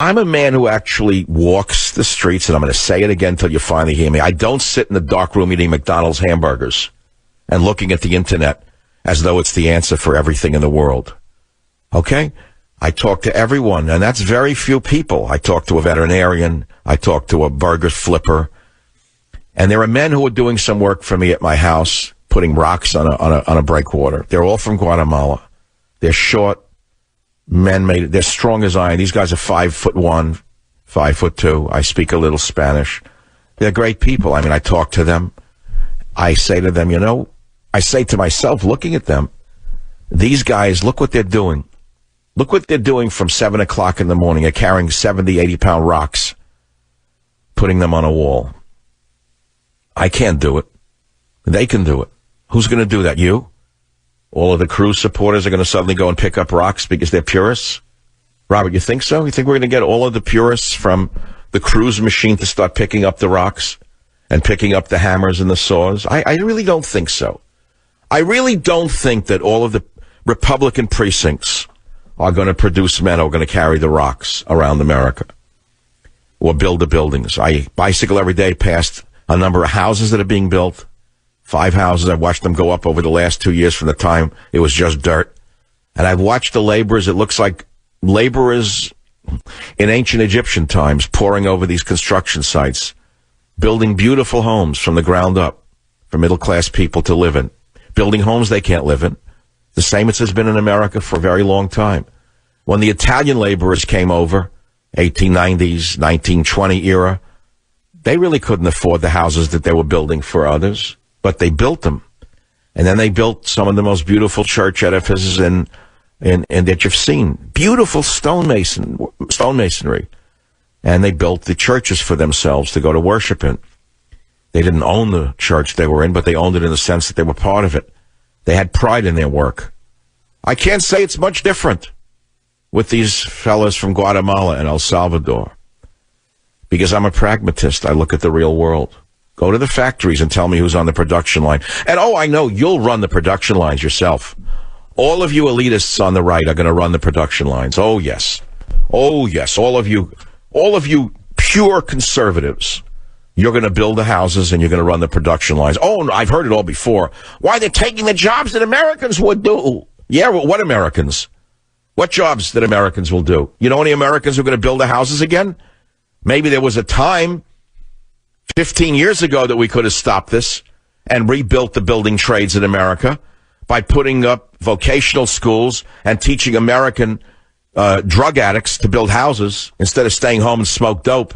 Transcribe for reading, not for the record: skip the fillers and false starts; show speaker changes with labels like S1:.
S1: I'm a man who actually walks the streets, and I'm going to say it again until you finally hear me. I don't sit in the dark room eating McDonald's hamburgers and looking at the internet as though it's the answer for everything in the world. Okay? I talk to everyone, and that's very few people. I talk to a veterinarian. I talk to a burger flipper. And there are men who are doing some work for me at my house, putting rocks on a breakwater. They're all from Guatemala. They're short men, they're strong as iron. These guys are 5'1", 5'2". I speak a little Spanish. They're great people. I mean, I talk to them. I say to them, I say to myself, looking at them, these guys, look what they're doing. Look what they're doing from 7 o'clock in the morning. They're carrying 70, 80-pound rocks, putting them on a wall. I can't do it. They can do it. Who's going to do that? You? All of the Cruz supporters are going to suddenly go and pick up rocks because they're purists? Robert, you think so? You think we're going to get all of the purists from the Cruz machine to start picking up the rocks and picking up the hammers and the saws? I really don't think so. I really don't think that all of the Republican precincts are going to produce men who are going to carry the rocks around America or build the buildings. I bicycle every day past a number of houses that are being built. 5 houses. I've watched them go up over the last 2 years from the time it was just dirt. And I've watched the laborers. It looks like laborers in ancient Egyptian times pouring over these construction sites, building beautiful homes from the ground up for middle-class people to live in, building homes they can't live in, the same as has been in America for a very long time. When the Italian laborers came over, 1890s, 1920 era, they really couldn't afford the houses that they were building for others, but they built them. And then they built some of the most beautiful church edifices in that you've seen. Beautiful stonemasonry. And they built the churches for themselves to go to worship in. They didn't own the church they were in, but they owned it in the sense that they were part of it. They had pride in their work. I can't say it's much different with these fellas from Guatemala and El Salvador, because I'm a pragmatist. I look at the real world. Go to the factories and tell me who's on the production line. And, I know you'll run the production lines yourself. All of you elitists on the right are going to run the production lines. Oh, yes. Oh, yes. All of you pure conservatives, you're going to build the houses and you're going to run the production lines. Oh, no, I've heard it all before. Why, they're taking the jobs that Americans would do. Yeah, well, what Americans? What jobs that Americans will do? You know any Americans who are going to build the houses again? Maybe there was a time 15 years ago that we could have stopped this and rebuilt the building trades in America by putting up vocational schools and teaching American drug addicts to build houses instead of staying home and smoke dope.